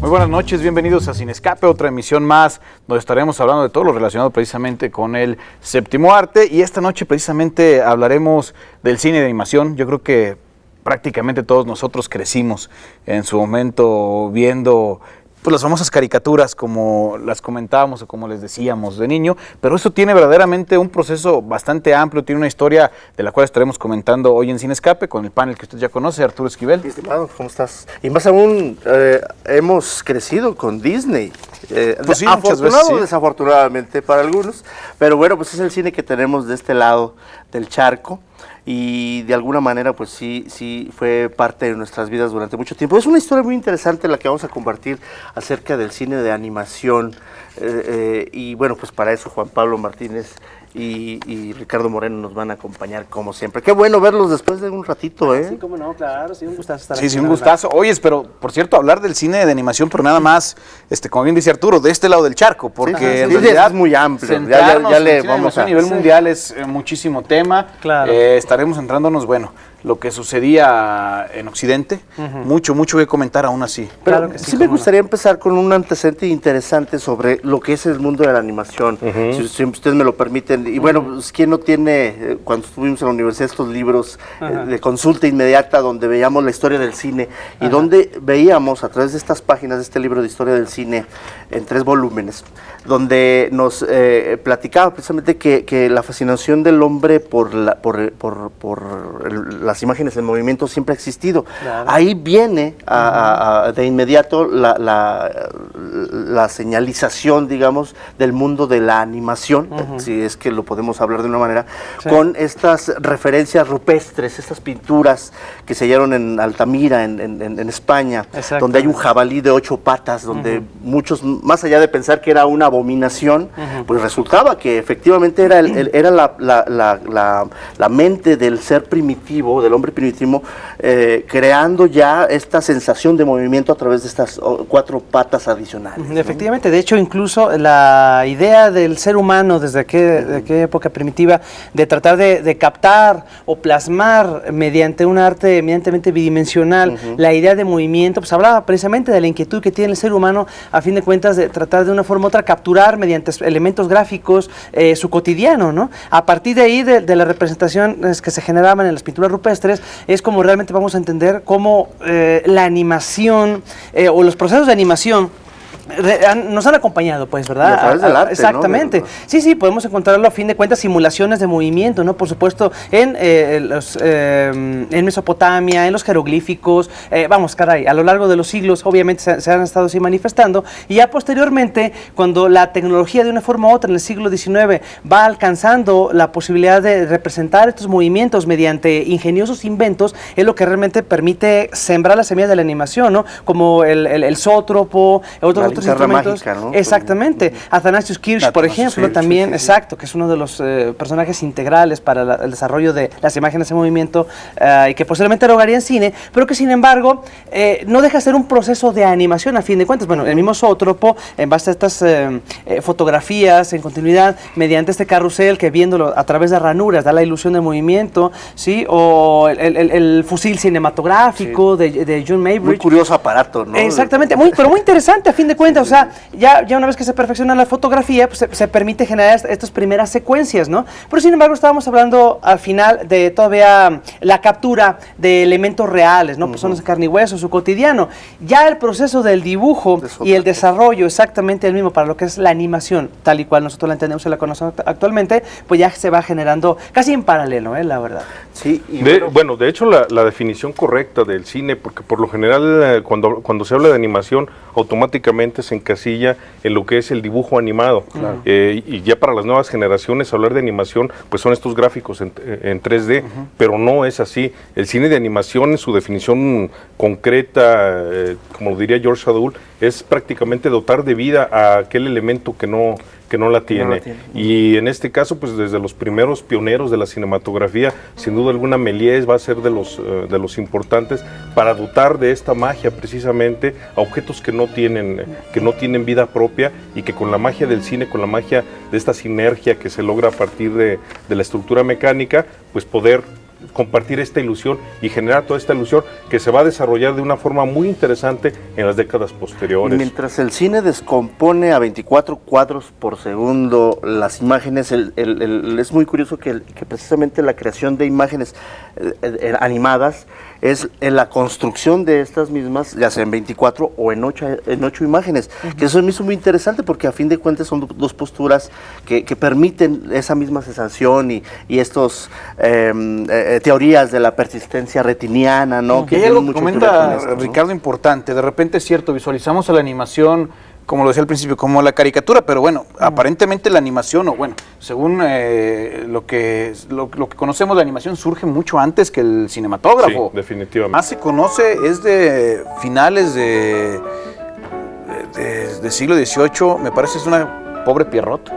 Muy buenas noches, bienvenidos a Sin Escape, otra emisión más donde estaremos hablando de todo lo relacionado precisamente con el séptimo arte, y esta noche precisamente hablaremos del cine de animación. Yo creo que prácticamente todos nosotros crecimos en su momento viendo pues las famosas caricaturas, como las comentábamos o como les decíamos de niño, pero eso tiene verdaderamente un proceso bastante amplio, tiene una historia de la cual estaremos comentando hoy en Sin Escape con el panel que usted ya conoce, Arturo Esquivel. Estimado, ¿cómo estás? Y más aún, hemos crecido con Disney, pues sí, afortunado o desafortunadamente para algunos, pero bueno, pues es el cine que tenemos de este lado del charco. Y de alguna manera pues sí fue parte de nuestras vidas durante mucho tiempo. Es una historia muy interesante la que vamos a compartir acerca del cine de animación, y bueno, pues para eso Juan Pablo Martínez y Ricardo Moreno nos van a acompañar como siempre. Qué bueno verlos después de un ratito, ¿eh? Sí, cómo no, claro, sí, un gustazo estar aquí. Sí, un gustazo. Oyes, pero por cierto, hablar del cine de animación, pero nada más, como bien dice Arturo, de este lado del charco, porque en realidad es muy amplio. Ya le vamos a nivel mundial es muchísimo tema. Claro. Estaremos centrándonos, bueno, lo que sucedía en Occidente, mucho que comentar aún así. Pero claro que sí me gustaría empezar con un antecedente interesante sobre lo que es el mundo de la animación, si ustedes me lo permiten. Y bueno, pues, ¿quién no tiene, cuando estuvimos en la universidad, estos libros de consulta inmediata donde veíamos la historia del cine y donde veíamos a través de estas páginas de este libro de historia del cine en 3 volúmenes, donde nos platicaba precisamente que la fascinación del hombre por las imágenes en movimiento siempre ha existido. Claro. Ahí viene de inmediato la señalización, digamos, del mundo de la animación, si es que lo podemos hablar de una manera, con estas referencias rupestres, estas pinturas que se hallaron en Altamira, en España, donde hay un jabalí de 8 patas, donde muchos, más allá de pensar que era una abominación, pues resultaba que efectivamente era la mente del ser primitivo, del hombre primitivo, creando ya esta sensación de movimiento a través de estas 4 patas adicionales. Efectivamente, de hecho incluso la idea del ser humano desde qué época primitiva de tratar de captar o plasmar mediante un arte eminentemente bidimensional la idea de movimiento, pues hablaba precisamente de la inquietud que tiene el ser humano a fin de cuentas de tratar de una forma u otra capturar mediante elementos gráficos su cotidiano, ¿no? A partir de ahí de las representaciones que se generaban en las pinturas rupestres es como realmente vamos a entender cómo la animación o los procesos de animación nos han acompañado, pues, ¿verdad? A través del arte, exactamente. ¿no? Sí, podemos encontrarlo a fin de cuentas simulaciones de movimiento, ¿no? Por supuesto, en Mesopotamia, en los jeroglíficos, vamos, caray, a lo largo de los siglos, obviamente se han estado así manifestando, y ya posteriormente, cuando la tecnología de una forma u otra en el siglo XIX va alcanzando la posibilidad de representar estos movimientos mediante ingeniosos inventos, es lo que realmente permite sembrar la semilla de la animación, ¿no? Como el zoótropo, otros instrumentos. Mágica, ¿no? Exactamente. Athanasius Kirch, por ejemplo, también, exacto, que es uno de los personajes integrales para el desarrollo de las imágenes en movimiento y que posiblemente lo haría en cine, pero que sin embargo no deja de ser un proceso de animación a fin de cuentas. Bueno, el mismo zoótropo, en base a estas fotografías en continuidad, mediante este carrusel que viéndolo a través de ranuras da la ilusión de movimiento, ¿sí? O el fusil cinematográfico de John Maybridge. Muy curioso aparato, ¿no? Exactamente, pero muy interesante a fin de cuentas. O sea, ya una vez que se perfecciona la fotografía, pues se permite generar estas primeras secuencias, ¿no? Pero sin embargo estábamos hablando al final de todavía la captura de elementos reales, ¿no? Personas de carne y hueso, su cotidiano. Ya el proceso del dibujo y el desarrollo exactamente el mismo para lo que es la animación, tal y cual nosotros la entendemos y la conocemos actualmente, pues ya se va generando casi en paralelo, la verdad. Sí. Y bueno, de hecho la definición correcta del cine, porque por lo general cuando se habla de animación, automáticamente se encasilla en lo que es el dibujo animado. Claro. Y ya para las nuevas generaciones hablar de animación pues son estos gráficos en 3D, pero no es así. El cine de animación en su definición concreta, como lo diría George Sadoul, es prácticamente dotar de vida a aquel elemento que no la tiene. Y en este caso, pues desde los primeros pioneros de la cinematografía, sin duda alguna Méliès va a ser de los importantes para dotar de esta magia precisamente a objetos que no tienen vida propia y que con la magia del cine, con la magia de esta sinergia que se logra a partir de la estructura mecánica, pues poder compartir esta ilusión y generar toda esta ilusión que se va a desarrollar de una forma muy interesante en las décadas posteriores. Mientras el cine descompone a 24 cuadros por segundo las imágenes, es muy curioso que precisamente la creación de imágenes animadas es en la construcción de estas mismas, ya sea en 24 o en 8 imágenes, que eso me hizo muy interesante porque a fin de cuentas son dos posturas que permiten esa misma sensación y estos teorías de la persistencia retiniana, ¿no? Que hay algo que comenta Ricardo, importante, de repente es cierto, visualizamos a la animación, como lo decía al principio, como la caricatura, pero bueno, aparentemente la animación, o bueno, según lo que conocemos, la animación surge mucho antes que el cinematógrafo. Sí, definitivamente. Más se conoce, es de finales de siglo XVIII, me parece es una pobre Pierrot.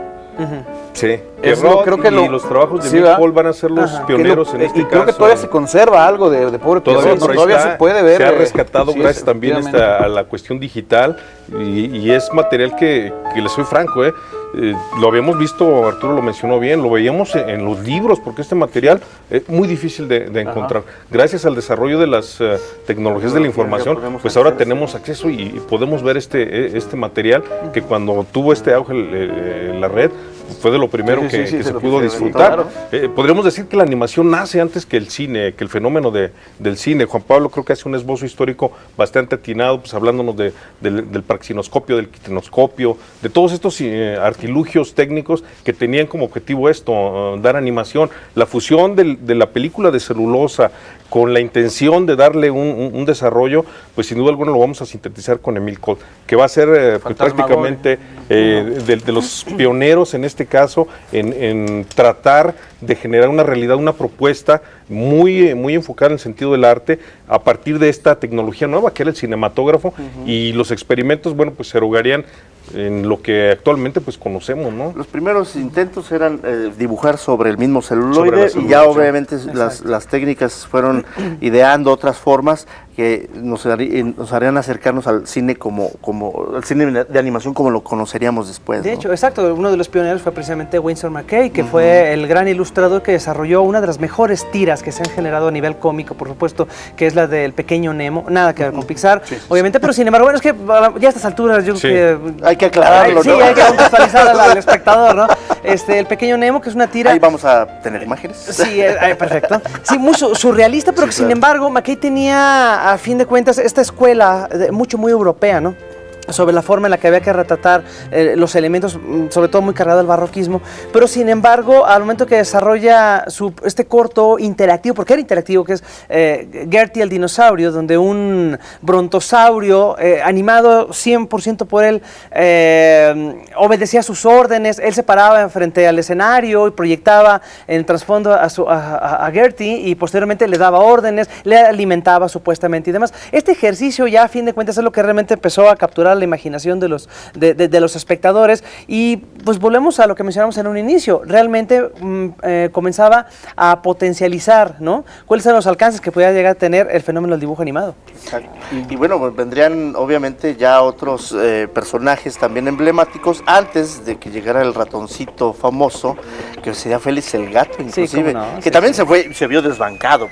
Sí, creo que los trabajos de Emile Paul van a ser los pioneros en este caso. Creo que todavía se conserva algo de pobre Pierrot, todavía se puede ver. Se ha rescatado gracias también a la cuestión digital y es material que les soy franco, lo habíamos visto, Arturo lo mencionó bien, lo veíamos en los libros, porque este material es muy difícil de encontrar. Gracias al desarrollo de las tecnologías de la información, pues ahora tenemos acceso y podemos ver este material que cuando tuvo este auge la red, fue de lo primero que se pudo disfrutar. Podríamos decir que la animación nace antes que el cine, que el fenómeno del cine. Juan Pablo creo que hace un esbozo histórico bastante atinado, pues hablándonos del praxinoscopio, del quitinoscopio, de todos estos artilugios técnicos que tenían como objetivo esto, dar animación. La fusión de la película de celulosa con la intención de darle un desarrollo, pues sin duda alguna lo vamos a sintetizar con Emile Paul, que va a ser pues, prácticamente de los pioneros en este caso en tratar de generar una realidad, una propuesta muy enfocada en el sentido del arte a partir de esta tecnología nueva que era el cinematógrafo y los experimentos, bueno, pues se erogarían en lo que actualmente pues conocemos, ¿no? Los primeros intentos eran dibujar sobre el mismo celuloide y ya obviamente las técnicas fueron ideando otras formas que nos harían acercarnos al cine al cine de animación como lo conoceríamos después. De hecho, exacto, uno de los pioneros fue precisamente Winsor McCay, que fue el gran ilustrador que desarrolló una de las mejores tiras que se han generado a nivel cómico, por supuesto, que es la del Pequeño Nemo, nada que ver con Pixar, obviamente, pero sin embargo, bueno, es que ya a estas alturas yo creo que hay que aclararlo, ¿no? Sí, hay que contextualizar al espectador, ¿no? El Pequeño Nemo, que es una tira... Ahí vamos a tener imágenes. Sí, perfecto. Sí, muy surrealista, pero que sin embargo, McCay tenía, a fin de cuentas, esta escuela muy europea, ¿no? Sobre la forma en la que había que retratar los elementos, sobre todo muy cargado al barroquismo, pero sin embargo, al momento que desarrolla este corto interactivo, porque era interactivo, que es Gertie el dinosaurio, donde un brontosaurio animado 100% por él, obedecía sus órdenes, él se paraba frente al escenario y proyectaba en el trasfondo a Gertie y posteriormente le daba órdenes, le alimentaba supuestamente y demás. Este ejercicio ya a fin de cuentas es lo que realmente empezó a capturar la imaginación de los espectadores y pues volvemos a lo que mencionamos en un inicio, realmente comenzaba a potencializar, ¿no? ¿Cuáles eran los alcances que podía llegar a tener el fenómeno del dibujo animado? Exacto. Y bueno, pues vendrían obviamente ya otros personajes también emblemáticos antes de que llegara el ratoncito famoso, que sería Félix el Gato, inclusive, que también se vio desbancado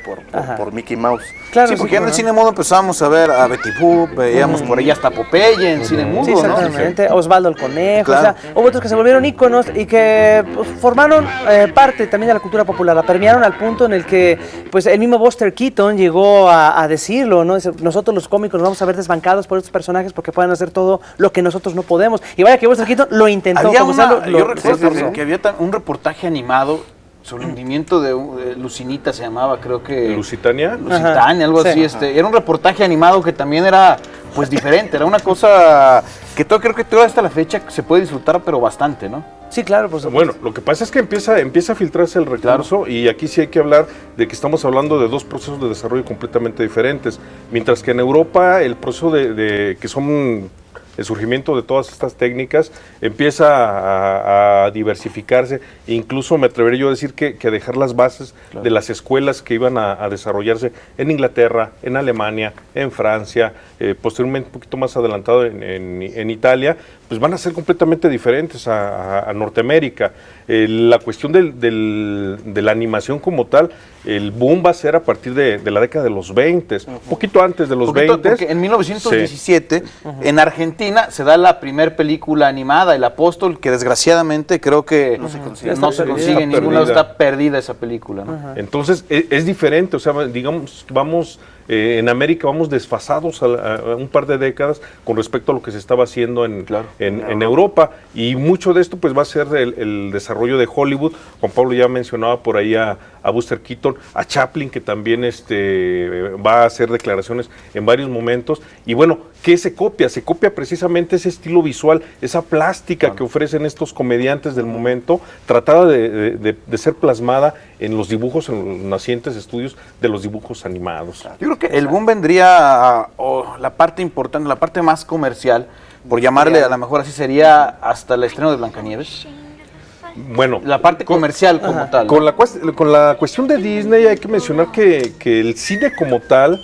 por Mickey Mouse. Claro, sí, porque en el cine mudo empezábamos a ver a Betty Boop, veíamos por ahí hasta Popeye en cine mudo, sí, exactamente, ¿no? Osvaldo el Conejo, claro. O sea, hubo otros que se volvieron íconos y que pues, formaron parte también de la cultura popular, la permearon al punto en el que pues el mismo Buster Keaton llegó a decirlo, ¿no? Nosotros los cómicos nos vamos a ver desbancados por estos personajes porque pueden hacer todo lo que nosotros no podemos. Y vaya que Buster Keaton lo intentó. Yo recuerdo que había un reportaje animado sobre el hundimiento de Lucinita, se llamaba, creo que... ¿Lusitania? Lusitania, algo así. Era un reportaje animado que también era, pues, diferente. Era una cosa que creo que toda hasta la fecha se puede disfrutar, pero bastante, ¿no? Sí, claro, por supuesto. Bueno, lo que pasa es que empieza a filtrarse el recurso, y aquí sí hay que hablar de que estamos hablando de dos procesos de desarrollo completamente diferentes. Mientras que en Europa el proceso que son... el surgimiento de todas estas técnicas empieza a diversificarse e incluso me atrevería yo a decir que a dejar las bases de las escuelas que iban a desarrollarse en Inglaterra, en Alemania, en Francia, posteriormente un poquito más adelantado en Italia, pues van a ser completamente diferentes a Norteamérica. La cuestión de la animación como tal, el boom va a ser a partir de la década de los 20, un poquito antes de los 20. Porque en 1917, en Argentina, se da la primer película animada, El Apóstol, que desgraciadamente creo que no se consigue en ningún lado, está perdida esa película, ¿no? Entonces, es diferente, o sea, digamos, vamos... en América vamos desfasados a un par de décadas con respecto a lo que se estaba haciendo en Europa, y mucho de esto pues va a ser el desarrollo de Hollywood. Juan Pablo ya mencionaba por ahí a Buster Keaton, a Chaplin, que también va a hacer declaraciones en varios momentos. Y bueno, ¿qué se copia? Se copia precisamente ese estilo visual, esa plástica que ofrecen estos comediantes del momento, tratada de ser plasmada en los dibujos, en los nacientes estudios de los dibujos animados. Yo creo que el boom vendría, o la parte importante, la parte más comercial, por llamarle, a lo mejor así sería, hasta el estreno de Blancanieves. Bueno, la parte comercial como tal, ¿no? Con la cuestión de Disney hay que mencionar que el cine como tal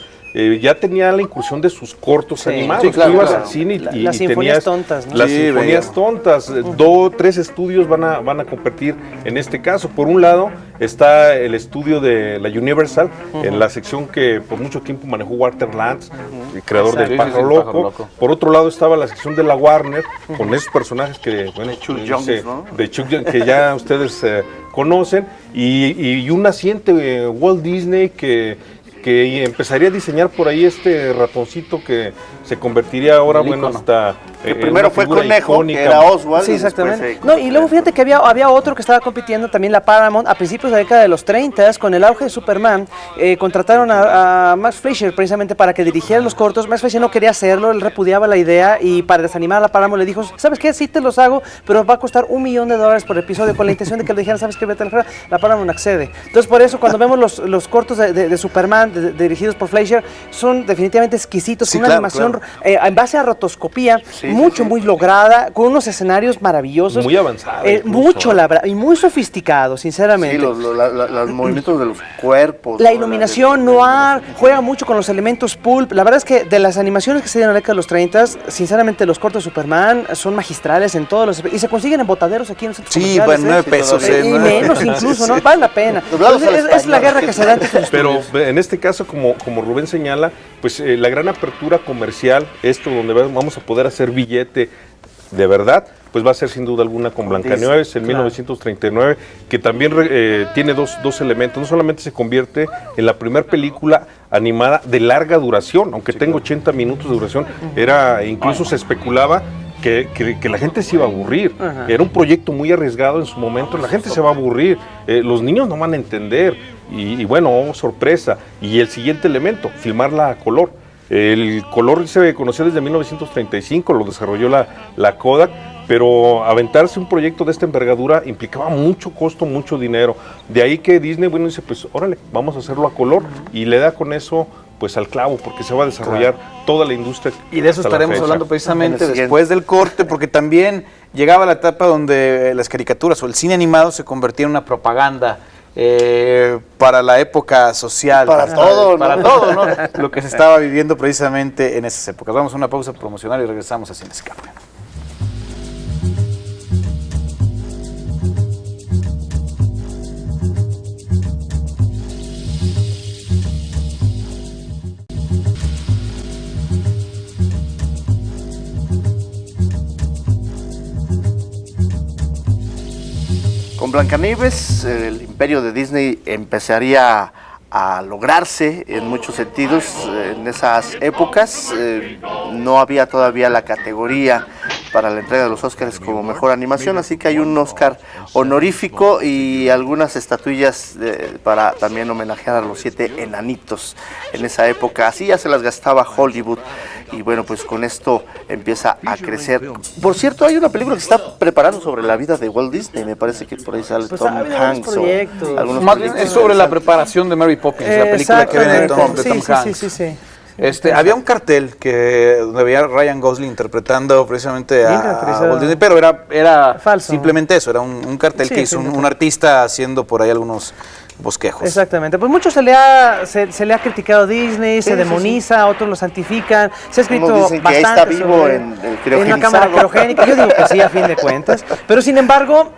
ya tenía la incursión de sus cortos animados. Sí, claro, Tú ibas claro. al cine y Las sinfonías tontas, ¿no? Las sinfonías tontas. 3 estudios van a competir en este caso. Por un lado está el estudio de la Universal, en la sección que por mucho tiempo manejó Walter Lantz, el creador del Pájaro Loco. Por otro lado estaba la sección de la Warner, con esos personajes que, bueno, Chuck Jones, ¿no? de Chuck Jones, que ya ustedes conocen, y un naciente Walt Disney que empezaría a diseñar por ahí este ratoncito que se convertiría ahora, bueno, hasta... Que primero fue Conejo, que era Oswald. Sí, exactamente. No, y luego fíjate que había otro que estaba compitiendo, también la Paramount, a principios de la década de los 30, con el auge de Superman. Contrataron a Max Fleischer precisamente para que dirigiera los cortos. Max Fleischer no quería hacerlo, él repudiaba la idea, y para desanimar a la Paramount le dijo, ¿sabes qué? Sí te los hago, pero va a costar $1 millón por episodio, con la intención de que le dijeran, ¿sabes qué? Vete a la fuera. La Paramount accede. Entonces, por eso, cuando vemos los cortos de Superman dirigidos por Fleischer, son definitivamente exquisitos, Sí, con una animación en base a rotoscopía, muy lograda, con unos escenarios maravillosos. Muy avanzada. Mucho y muy sofisticado, sinceramente. Sí, los movimientos de los cuerpos. La iluminación noir, juega mucho con los elementos pulp. La verdad es que de las animaciones que se dieron en la década de los 30, sinceramente los cortos de Superman son magistrales en todos los... Y se consiguen en botaderos aquí en los centros Sí, comerciales, bueno, 9 pesos. Y menos incluso, ¿no? Vale la pena. Entonces, es la guerra que se da entre estos Pero estudios. en este caso, como Rubén señala, pues la gran apertura comercial, esto donde vamos a poder hacer billete de verdad, pues va a ser sin duda alguna con Blancanieves en 1939, que también tiene dos elementos. No solamente se convierte en la primera película animada de larga duración, aunque tenga 80 minutos de duración, incluso se especulaba que la gente se iba a aburrir. Era un proyecto muy arriesgado en su momento, la gente se va a aburrir, los niños no van a entender, y bueno, sorpresa. Y el siguiente elemento, filmarla a color. El color se conoció desde 1935, lo desarrolló la Kodak, pero aventarse un proyecto de esta envergadura implicaba mucho costo, mucho dinero. De ahí que Disney, bueno, dice, pues órale, vamos a hacerlo a color, y le da con eso pues al clavo, porque se va a desarrollar toda la industria. Y de eso estaremos hablando precisamente después del corte, porque también llegaba la etapa donde las caricaturas o el cine animado se convertía en una propaganda para la época social. Para todo, ¿no? Para todo, ¿no? Lo que se estaba viviendo precisamente en esas épocas. Vamos a una pausa promocional y regresamos a Sin Escape. Con Blancanieves, el imperio de Disney empezaría a lograrse en muchos sentidos. En esas épocas no había todavía la categoría para la entrega de los Óscares como mejor animación, así que hay un Óscar honorífico y algunas estatuillas para también homenajear a los 7 enanitos en esa época. Así ya se las gastaba Hollywood, y bueno, pues con esto empieza a crecer. Por cierto, hay una película que se está preparando sobre la vida de Walt Disney, me parece que por ahí sale Pues Tom ha habido Hanks. proyectos. Más bien es sobre la preparación de Mary Poppins, la película que viene de Tom Hanks. Sí. Había un cartel donde veía a Ryan Gosling interpretando precisamente Bien a caracterizado. Walt Disney, pero era Falso. simplemente eso, era un cartel Sí, que hizo sí, un artista haciendo por ahí algunos bosquejos. Exactamente, pues mucho se le ha criticado a Disney, se demoniza, otros lo santifican, se ha escrito dicen que bastante está vivo sobre- en el en una criogenizado. cámara criogénica. Yo digo que sí, a fin de cuentas, pero sin embargo,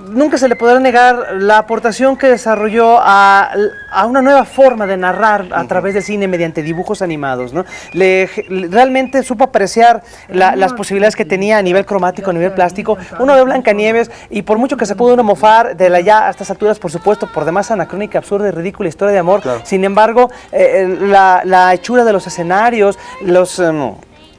nunca se le podrá negar la aportación que desarrolló a una nueva forma de narrar a través del cine mediante dibujos animados, ¿no? Realmente supo apreciar las posibilidades que tenía a nivel cromático, a nivel plástico. Uno ve Blancanieves y por mucho que se pudo uno mofar de la ya a estas alturas, por supuesto, por demás anacrónica, absurda y ridícula historia de amor, sin embargo, la hechura de los escenarios,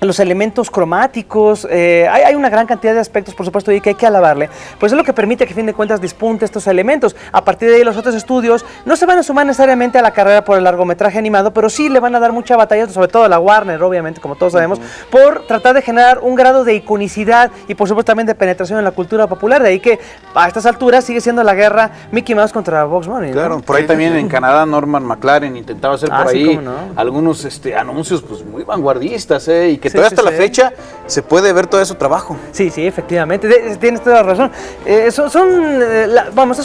los elementos cromáticos, hay una gran cantidad de aspectos, por supuesto, y que hay que alabarle. Pues es lo que permite que, a fin de cuentas, despunte estos elementos. A partir de ahí, los otros estudios no se van a sumar necesariamente a la carrera por el largometraje animado, pero sí le van a dar mucha batalla, sobre todo a la Warner, obviamente, como todos sabemos, por tratar de generar un grado de iconicidad y, por supuesto, también de penetración en la cultura popular. De ahí que, a estas alturas, sigue siendo la guerra Mickey Mouse contra Bugs Bunny, ¿no? Claro, por ahí también en Canadá Norman McLaren intentaba hacer por sí, ahí cómo no. algunos anuncios pues muy vanguardistas, y que Sí, todavía sí, hasta la sí. fecha se puede ver todo su trabajo. Sí, sí, efectivamente, tienes toda la razón. Es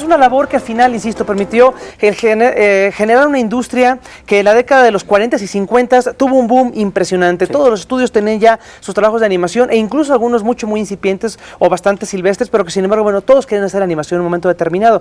una labor que al final, insisto, permitió generar una industria que en la década de los 40s y 50s tuvo un boom impresionante. Todos los estudios tenían ya sus trabajos de animación e incluso algunos muy incipientes o bastante silvestres, pero que sin embargo, bueno, todos querían hacer animación en un momento determinado.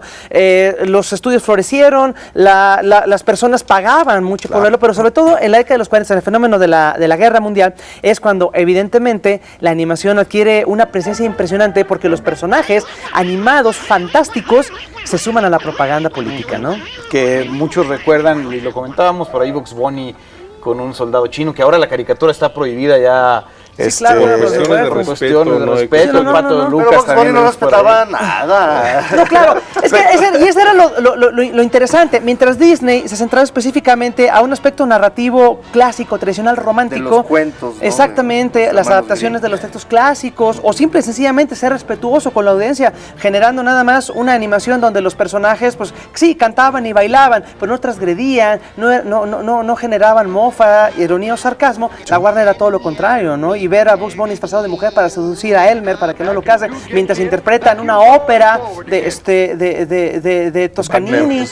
Los estudios florecieron, las personas pagaban mucho por verlo, pero sobre todo en la década de los 40, en el fenómeno de la guerra mundial, es cuando evidentemente la animación adquiere una presencia impresionante porque los personajes animados fantásticos se suman a la propaganda política, ¿no? Que muchos recuerdan, y lo comentábamos por ahí, Bugs Bunny con un soldado chino, que ahora la caricatura está prohibida ya. Sí, claro, por cuestiones de por respeto, cuestiones de ¿no? respeto, el pato de Pero Lucas Bugs Bunny también no lo ves por ahí. respetaba nada. No, claro, ese era lo interesante. Mientras Disney se centraba específicamente a un aspecto narrativo clásico, tradicional, romántico. De los cuentos, ¿no? Exactamente, De los las hermanos adaptaciones de los textos clásicos, o simple y sencillamente ser respetuoso con la audiencia, generando nada más una animación donde los personajes, pues sí, cantaban y bailaban, pero no transgredían, no generaban mofa, ironía o sarcasmo. La Warner era todo lo contrario, ¿no? Y ver a Bugs Bunny disfrazado de mujer para seducir a Elmer, para que no lo case, mientras interpretan una ópera de Toscanini,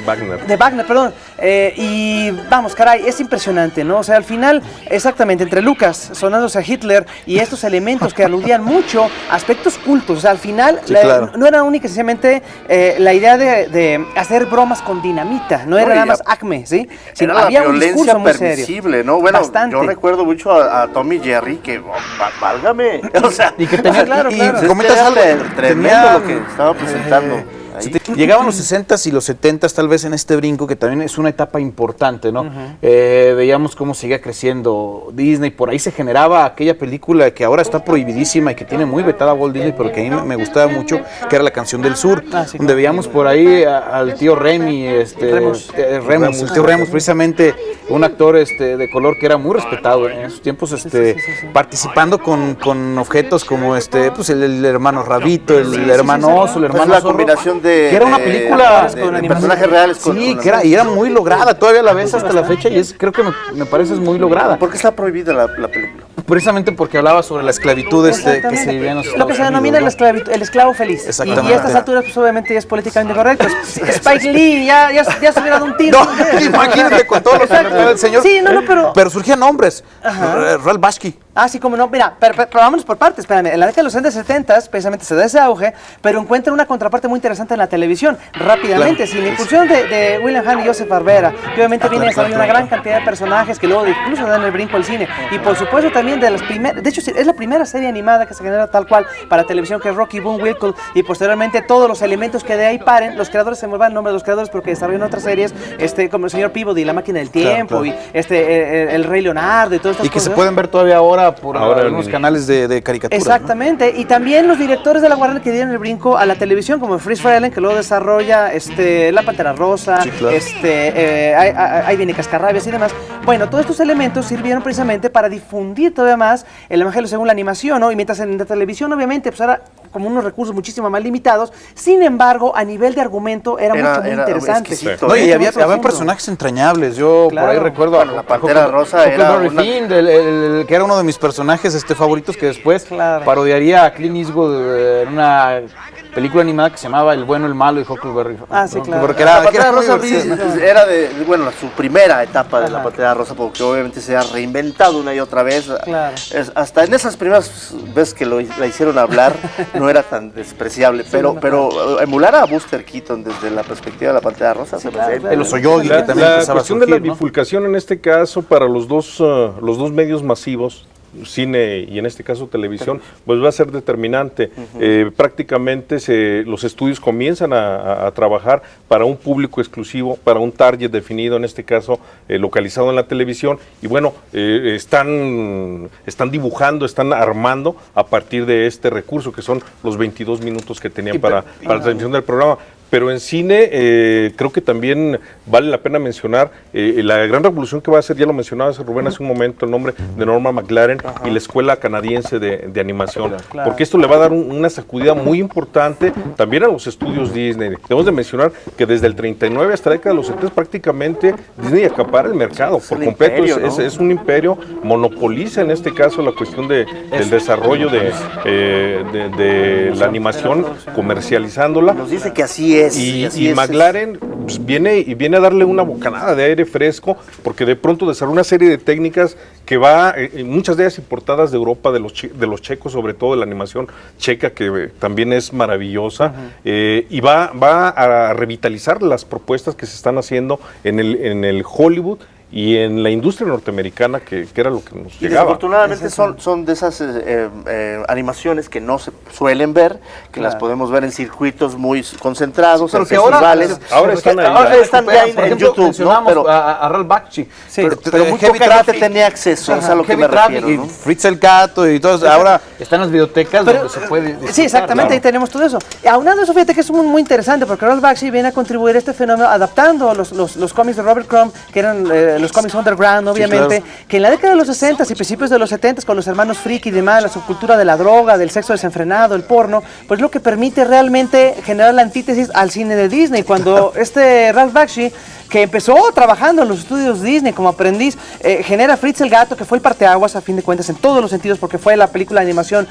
de Wagner, perdón. Y vamos, caray, es impresionante, ¿no? O sea, al final, exactamente, entre Lucas sonándose a Hitler y estos elementos que aludían mucho a aspectos cultos, o sea, al final Sí, claro. no era única y sencillamente la idea de hacer bromas con dinamita, no era No, y nada más la- Acme, ¿sí? Sino Era la había un violencia discurso muy serio. permisible, ¿no? Bueno, Bastante. yo recuerdo mucho a Tommy Jerry, que válgame, o sea, Y que tenía, Claro, y claro. comentas era algo, tremendo tenía, lo que estaba presentando. ahí. Llegaban los 60s y los 70s tal vez en este brinco, que también es una etapa importante, ¿no? Veíamos cómo seguía creciendo Disney, por ahí se generaba aquella película que ahora está prohibidísima y que tiene muy vetada Walt Disney, pero que a mí me gustaba mucho, que era La Canción del Sur, Sí, donde veíamos por ahí al tío Remy, Remus. Remus, el tío Remus, precisamente un actor de color que era muy respetado en esos tiempos, participando con objetos como pues el hermano Rabito, el hermano Oso, el Es hermano la Zorro, combinación de que era una película de personajes reales con sí, que era, y era muy lograda, todavía la ves hasta la fecha y creo que me parece es muy lograda. ¿Por qué está prohibida la película? Precisamente porque hablaba sobre la esclavitud que se vivía en los Lo Estados que se denomina Unidos, el esclavo feliz. Exactamente. Y a estas alturas, pues obviamente ya es políticamente correcto. Spike Lee ya se hubiera dado un tiro. No, imagínate con todo lo que Exacto. el señor. Sí, no, pero surgían nombres. Ralph Bakshi. Ah, sí, como no. Mira, pero vámonos por partes, espérame. En la década de los 60 y 70 precisamente se da ese auge, pero encuentra una contraparte muy interesante en la televisión. Rápidamente, sin la incursión de William Hahn y Joseph Barbera, que obviamente viene desarrollando una gran cantidad de personajes que luego incluso dan el brinco al cine. Y por supuesto también de las primeras, de hecho es la primera serie animada que se genera tal cual para televisión, que es Rocky Bullwinkle, y posteriormente todos los elementos que de ahí paren. Los creadores, se me va el nombre de los creadores porque desarrollan otras series, como el señor Peabody, La Máquina del Tiempo, y el Rey Leonardo y todas estas Y que cosas. se pueden ver todavía ahora por algunos en- canales de caricaturas. Exactamente, y también los directores de la Warner que dieron el brinco a la televisión, como Fritz Freleng, que luego desarrolla La Pantera Rosa, Sí, claro. ahí viene Cascarrabias y demás. Bueno, todos estos elementos sirvieron precisamente para difundir todavía más el evangelio según la animación, ¿no? Y mientras en la televisión, obviamente, pues ahora como unos recursos muchísimo más limitados. Sin embargo, a nivel de argumento era mucho muy interesante. exquisito, No, y Mucho había profundo. personajes entrañables. Yo Claro. por ahí recuerdo Bueno, la Pantera Rosa era Huckleberry una- Finn, que era uno de mis personajes favoritos, que después Claro. parodiaría a Clint Eastwood en una película animada que se llamaba El bueno, el malo y Huckleberry. Ah, sí, claro. Porque La era, que Pantera era muy Rosa divertido, ¿no? era bueno, su primera etapa de la Ajá. Pantera Rosa, porque obviamente se ha reinventado una y otra vez. Claro. Hasta en esas primeras veces que la hicieron hablar, no era tan despreciable. Pero emular a Buster Keaton desde la perspectiva de la Pantera Rosa se me hace- claro. El Osoyogi, que La, también la empezaba a cuestión de la surgir, ¿no? bifurcación en este caso para los dos medios masivos, cine y en este caso televisión, pues va a ser determinante. Prácticamente los estudios comienzan a trabajar para un público exclusivo, para un target definido, en este caso localizado en la televisión, y bueno, están dibujando, están armando a partir de este recurso, que son los 22 minutos que tenían para la transmisión del programa. Pero en cine creo que también vale la pena mencionar la gran revolución que va a hacer, ya lo mencionaba Rubén hace un momento, el nombre de Norma McLaren y la Escuela Canadiense de Animación, Claro. porque esto le va a dar una sacudida muy importante también a los estudios Disney. Debemos de mencionar que desde el 39 hasta la década de los 70 prácticamente Disney acapara el mercado Es por un completo, imperio, ¿no? es un imperio, monopoliza en este caso la cuestión del desarrollo de la animación, comercializándola. Nos dice que así es. Y así es. McLaren pues, viene a darle una bocanada de aire fresco, porque de pronto desarrolla una serie de técnicas que va, muchas de ellas importadas de Europa, de los checos, sobre todo de la animación checa, que también es maravillosa, y va a revitalizar las propuestas que se están haciendo en el Hollywood y en la industria norteamericana, que era lo que nos Y llegaba. desafortunadamente son de esas animaciones que no se suelen ver, que las podemos ver en circuitos muy concentrados, en Pero que festivales. ahora están ahí. Ahora están ya Por en ejemplo, YouTube, ¿no? mencionamos Pero, a Ralph Bakshi. Sí, pero muy Heavy poca Traffic, gente tenía acceso, es a lo que Heavy me Traffic refiero, y ¿no? Fritz el Gato y todo eso. Ahora están las videotecas Pero, donde se puede disfrutar, sí, exactamente, claro. ahí tenemos todo eso. Y aunado a eso, fíjate que es muy interesante, porque Ralph Bakshi viene a contribuir a este fenómeno adaptando los cómics de Robert Crumb, que eran los cómics underground, obviamente, que en la década de los 60 y principios de los 70, con los hermanos Friki y demás, la subcultura de la droga, del sexo desenfrenado, el porno, pues lo que permite realmente generar la antítesis al cine de Disney. Cuando Ralph Bakshi, que empezó trabajando en los estudios Disney como aprendiz, genera Fritz el Gato, que fue el parteaguas a fin de cuentas en todos los sentidos, porque fue la película de animación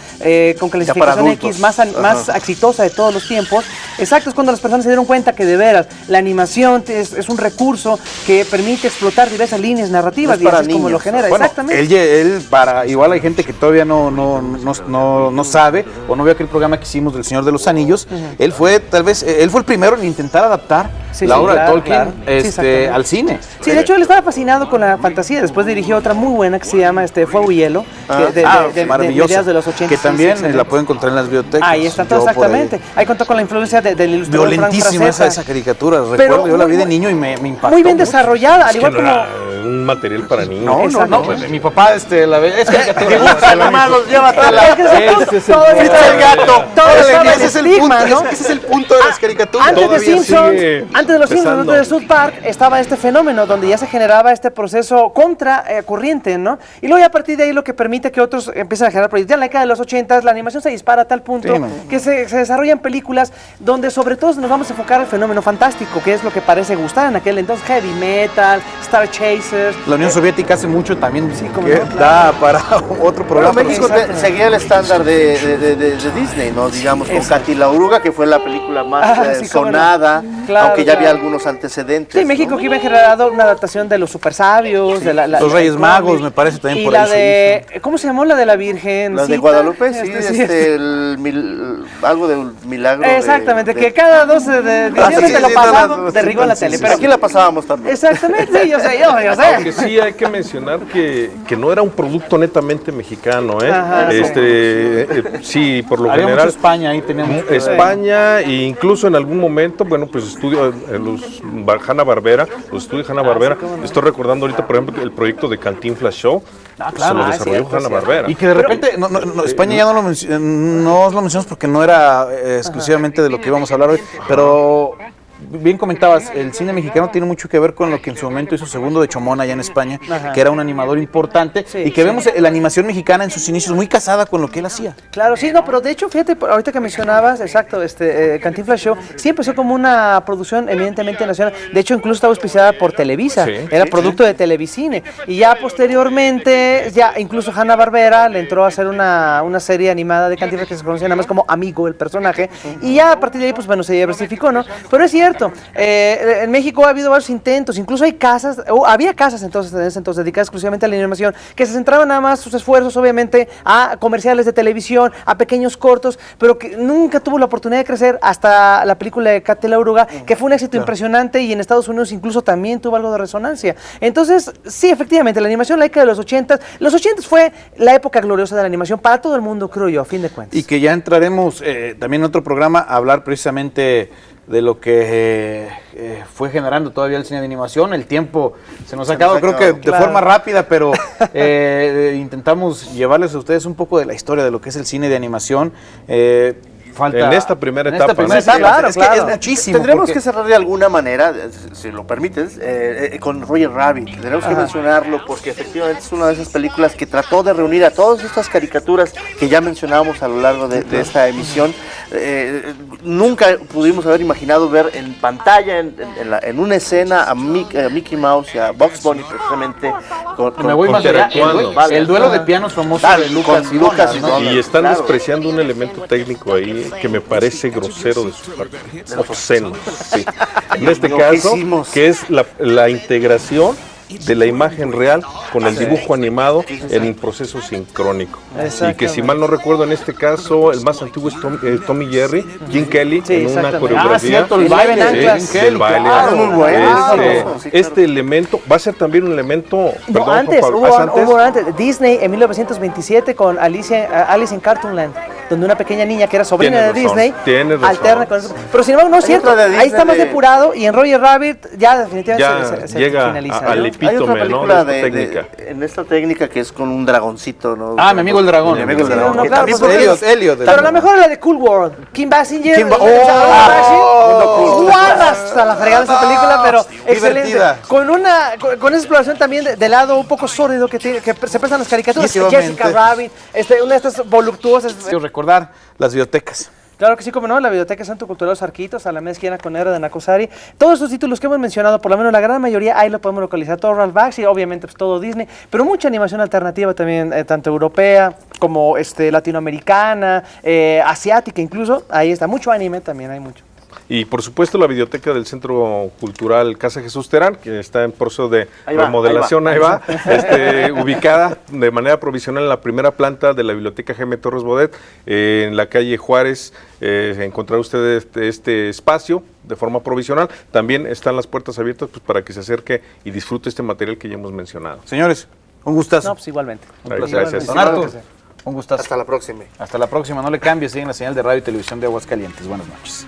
con clasificación adultos. X más exitosa de todos los tiempos. Exacto, es cuando las personas se dieron cuenta que de veras la animación es un recurso que permite explotar diversas líneas narrativas, No es y para así es como niños. lo genera. Bueno, Exactamente. igual hay gente que todavía no sabe o no vio aquel programa que hicimos del Señor de los Anillos. Él fue el primero en intentar adaptar Sí, la sí, obra claro, de Tolkien claro. Sí, exactamente. al cine. Sí, de hecho él estaba fascinado con la fantasía. Después dirigió otra muy buena que se llama Fuego y Hielo, de maravillosa, mediados de los 80. que sí, también sí, la pueden encontrar en las bibliotecas. Ahí está todo, Yo por ahí. exactamente. Ahí contó con la influencia del ilustrador Frank Violentísima Frazetta. esa caricatura. Pero Recuerdo, yo la muy- vi de niño y me impactó. Muy bien mucho. desarrollada, al Es que igual no como... era un material para niños. No, Exacto. pues, mi papá la ve. Es Hermanos, llévatela. Es que ese Ese es el todo punto. estaba- El gato. todo Órale, estaba ese es el estigma, punto, ¿no? ese es el punto de las caricaturas. Antes de Todavía Simpsons, sigue antes de los Simpsons, pesando. antes de South Park, estaba este fenómeno donde ya se generaba este proceso contra corriente, ¿no? Y luego ya a partir de ahí lo que permite que otros empiecen a generar proyectos. Ya en la década de los 80 la animación se dispara a tal punto Sí, man. que se desarrollan películas donde sobre todo nos vamos a enfocar al fenómeno fantástico, que es lo que parece gustar en aquel entonces, heavy metal, Star Chasers. La Unión Soviética hace mucho también cómo que no, claro. da para otro Bueno, programa. México seguía el estándar de Disney, ¿no? Digamos, con Exacto. Katy la Oruga, que fue la película más Sí, cómo no. sonada, Claro, aunque ya había claro. algunos antecedentes. Sí, México ¿no? que iba generado una adaptación de los super sabios, de Los Reyes Magos, me parece, también y por la ahí se de, ¿cómo se llamó la de la Virgen? La de Guadalupe, sí, Este, algo de un milagro. Exactamente, que cada 12 de diciembre sí, te lo sí, pasaba de Rigo en la tele. Pero aquí la pasábamos también. Exactamente, sí, yo sé. Aunque sí hay que mencionar que no era un producto netamente mexicano, ¿eh? Ajá, Sí, por lo Había mucho general. España ahí teníamos. España e incluso en algún momento, bueno, pues estudio los Hanna-Barbera, los estudios Hanna-Barbera. Estoy recordando ahorita, por ejemplo, el proyecto de Cantinflas Show. claro. Se lo Ah, desarrolló cierto, Hanna-Barbera. Y que de repente, España ya no lo mencionamos porque no era exclusivamente de lo que íbamos a hablar hoy, pero bien comentabas, el cine mexicano tiene mucho que ver con lo que en su momento hizo Segundo de Chomón allá en España, que era un animador importante, y que vemos la animación mexicana en sus inicios muy casada con lo que él hacía. Claro, sí, no, pero de hecho, fíjate, ahorita que mencionabas, exacto, Cantinflas Show, sí empezó como una producción eminentemente nacional. De hecho, incluso estaba auspiciada por Televisa, era producto de Televicine. Y ya posteriormente, ya incluso Hanna-Barbera le entró a hacer una serie animada de Cantinflas que se conocía nada más como Amigo, el personaje. Y ya a partir de ahí, pues bueno, se diversificó, ¿no? Pero es cierto, en México ha habido varios intentos, incluso hay casas, había casas entonces, en ese entonces dedicadas exclusivamente a la animación, que se centraban nada más sus esfuerzos, obviamente, a comerciales de televisión, a pequeños cortos, pero que nunca tuvo la oportunidad de crecer hasta la película de Katy la Oruga, que fue un éxito impresionante y en Estados Unidos incluso también tuvo algo de resonancia. Entonces, sí, efectivamente, la animación, la década de los 80, los 80 fue la época gloriosa de la animación para todo el mundo, creo yo, a fin de cuentas. Y que ya entraremos también en otro programa a hablar precisamente de lo que fue generando todavía el cine de animación. El tiempo se nos ha acabado, creo que de forma rápida, pero intentamos llevarles a ustedes un poco de la historia de lo que es el cine de animación. Falta en esta primera etapa. Claro, es que es muchísimo. Tendremos que cerrar de alguna manera, si lo permites, con Roger Rabbit. Tendremos que mencionarlo porque efectivamente es una de esas películas que trató de reunir a todas estas caricaturas que ya mencionábamos a lo largo de esta emisión. Nunca pudimos haber imaginado ver en pantalla, en una escena, a Mickey Mouse y a Bugs Bunny precisamente Me voy más allá, el duelo de pianos famoso de Lucas y Donald, ¿no? Y están despreciando un elemento técnico ahí que me parece grosero de su parte, obsceno. Sí. En este caso, que es la integración de la imagen real con el dibujo animado en un proceso sincrónico. Y que si mal no recuerdo, en este caso, el más antiguo es Tommy Jerry, Jim Kelly, en una coreografía el baile del baile. Muy bueno. Este elemento va a ser también un elemento, perdón, Antes, hubo antes, Disney en 1927 con Alice in Cartoonland, donde una pequeña niña que era sobrina de Disney alterna con eso. Pero sin embargo no es cierto, ahí está más depurado y en Roger Rabbit ya definitivamente se finaliza. Hay otra película en esta técnica que es con un dragoncito, ¿no? Mi amigo el dragón. Mi amigo el dragón. No, claro, Elliot. Pero la mejor es la de Cool World. Kim Basinger. Hasta la fregada esa película, pero excelente. Con esa exploración también de lado un poco sórdido que se prestan las caricaturas. Jessica Rabbit, una de estas voluptuosas. Quiero recordar las bibliotecas. Claro que sí, como no, la Biblioteca Centro Cultural Los Arquitos, a la mezquina con R de Nacosari. Todos estos títulos que hemos mencionado, por lo menos la gran mayoría, ahí lo podemos localizar. Todo Ralph Bakshi, obviamente pues todo Disney, pero mucha animación alternativa también, tanto europea como latinoamericana, asiática incluso. Ahí está, mucho anime también, hay mucho. Y por supuesto la biblioteca del Centro Cultural Casa Jesús Terán, que está en proceso de remodelación, ubicada de manera provisional en la primera planta de la Biblioteca Jaime Torres Bodet, en la calle Juárez. Encontrará usted este espacio de forma provisional. También están las puertas abiertas pues, para que se acerque y disfrute este material que ya hemos mencionado. Señores, un gustazo. No, pues igualmente. Un placer. Gracias. Don Arturo, un gustazo. Hasta la próxima. Hasta la próxima. No le cambies, siguen la señal de radio y televisión de Aguascalientes. Buenas noches.